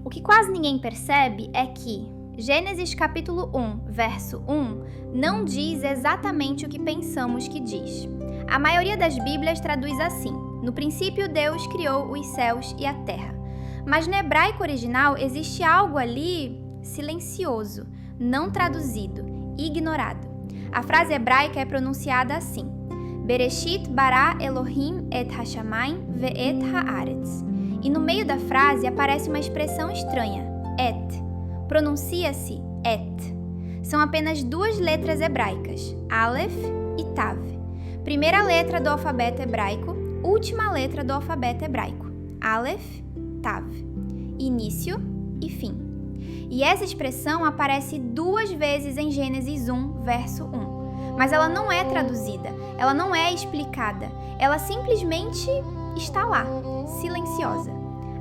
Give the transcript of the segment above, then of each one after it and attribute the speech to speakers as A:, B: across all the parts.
A: O que quase ninguém percebe é que Gênesis capítulo 1, verso 1, não diz exatamente o que pensamos que diz. A maioria das Bíblias traduz assim: no princípio Deus criou os céus e a terra. Mas no hebraico original existe algo ali silencioso, não traduzido, ignorado. A frase hebraica é pronunciada assim: Bereshit bara Elohim et hashamayim ve'et haaretz. E no meio da frase aparece uma expressão estranha, et. Pronuncia-se et. São apenas duas letras hebraicas, Aleph e Tav. Primeira letra do alfabeto hebraico, última letra do alfabeto hebraico, Aleph, Tav. Início e fim. E essa expressão aparece duas vezes em Gênesis 1, verso 1. Mas ela não é traduzida, ela não é explicada, ela simplesmente está lá, silenciosa.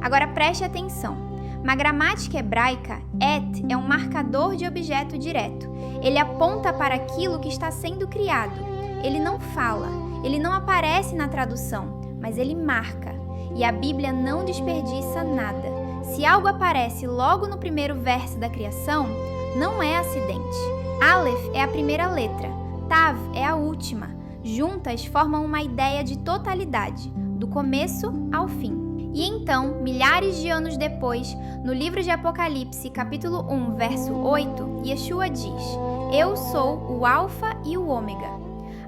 A: Agora preste atenção. Na gramática hebraica, et é um marcador de objeto direto. Ele aponta para aquilo que está sendo criado. Ele não fala, ele não aparece na tradução, mas ele marca. E a Bíblia não desperdiça nada. Se algo aparece logo no primeiro verso da criação, não é acidente. Aleph é a primeira letra, Tav é a última. Juntas formam uma ideia de totalidade, do começo ao fim. E então, milhares de anos depois, no livro de Apocalipse, capítulo 1, verso 8, Yeshua diz: Eu sou o Alfa e o Ômega.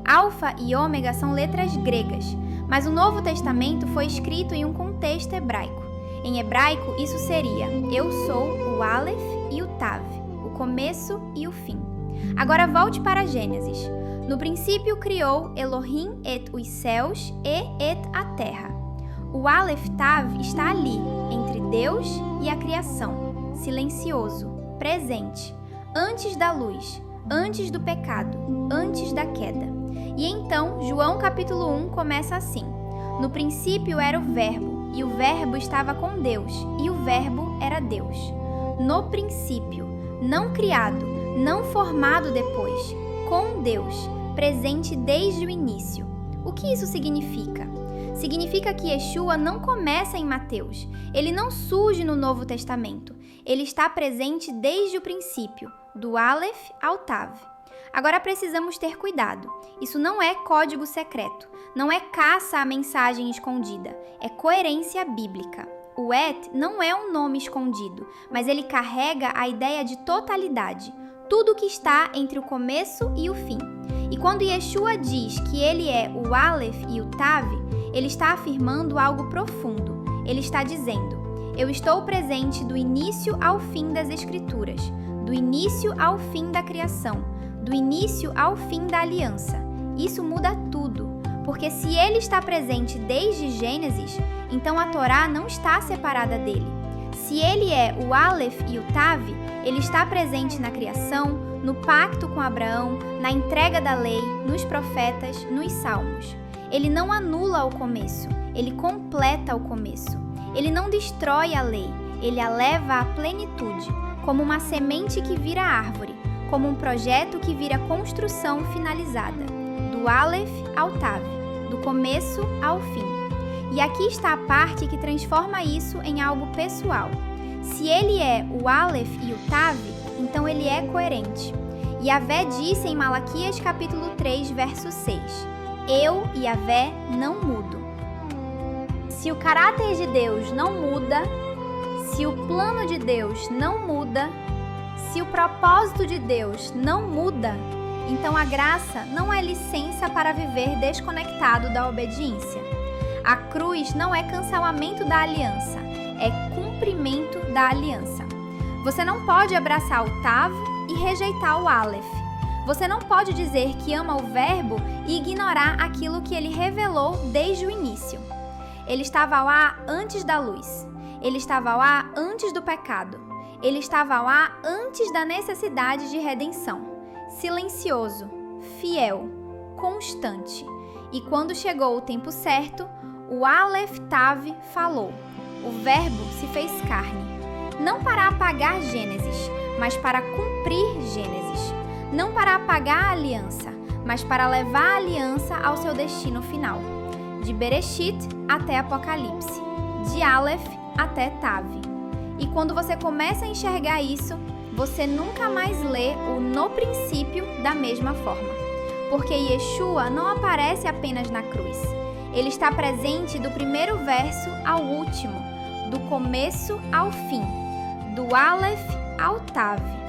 A: Alfa e Ômega são letras gregas, mas o Novo Testamento foi escrito em um contexto hebraico. Em hebraico, isso seria: Eu sou o Aleph e o Tav, o começo e o fim. Agora volte para Gênesis. No princípio criou Elohim et os céus et a terra. O Aleph Tav está ali, entre Deus e a criação, silencioso, presente, antes da luz, antes do pecado, antes da queda. E então, João capítulo 1 começa assim: No princípio era o Verbo, e o Verbo estava com Deus, e o Verbo era Deus. No princípio, não criado, não formado depois, com Deus, presente desde o início. O que isso significa? Significa que Yeshua não começa em Mateus, ele não surge no Novo Testamento, ele está presente desde o princípio, do Aleph ao Tav. Agora precisamos ter cuidado, isso não é código secreto, não é caça à mensagem escondida, é coerência bíblica. O et não é um nome escondido, mas ele carrega a ideia de totalidade, tudo que está entre o começo e o fim. E quando Yeshua diz que ele é o Aleph e o Tav, ele está afirmando algo profundo. Ele está dizendo: Eu estou presente do início ao fim das Escrituras, do início ao fim da criação, do início ao fim da aliança. Isso muda tudo, porque se ele está presente desde Gênesis, então a Torá não está separada dele. Se ele é o Aleph e o Tav, ele está presente na criação, no pacto com Abraão, na entrega da lei, nos profetas, nos salmos. Ele não anula o começo, ele completa o começo. Ele não destrói a lei, ele a leva à plenitude, como uma semente que vira árvore, como um projeto que vira construção finalizada, do Aleph ao Tav, do começo ao fim. E aqui está a parte que transforma isso em algo pessoal. Se ele é o Aleph e o Tav, então ele é coerente. Yahvé disse em Malaquias capítulo 3, verso 6: Eu, Yahvé, não mudo. Se o caráter de Deus não muda, se o plano de Deus não muda, se o propósito de Deus não muda, então a graça não é licença para viver desconectado da obediência. A cruz não é cancelamento da aliança, é cumprimento da aliança. Você não pode abraçar o Tav e rejeitar o Aleph. Você não pode dizer que ama o Verbo e ignorar aquilo que ele revelou desde o início. Ele estava lá antes da luz. Ele estava lá antes do pecado. Ele estava lá antes da necessidade de redenção. Silencioso, fiel, constante. E quando chegou o tempo certo, o Aleph Tav falou. O Verbo se fez carne. Não para apagar Gênesis, mas para cumprir Gênesis. Não para apagar a aliança, mas para levar a aliança ao seu destino final. De Bereshit até Apocalipse, de Aleph até Tav. E quando você começa a enxergar isso, você nunca mais lê o no princípio da mesma forma. Porque Yeshua não aparece apenas na cruz. Ele está presente do primeiro verso ao último, do começo ao fim, do Aleph ao Tav.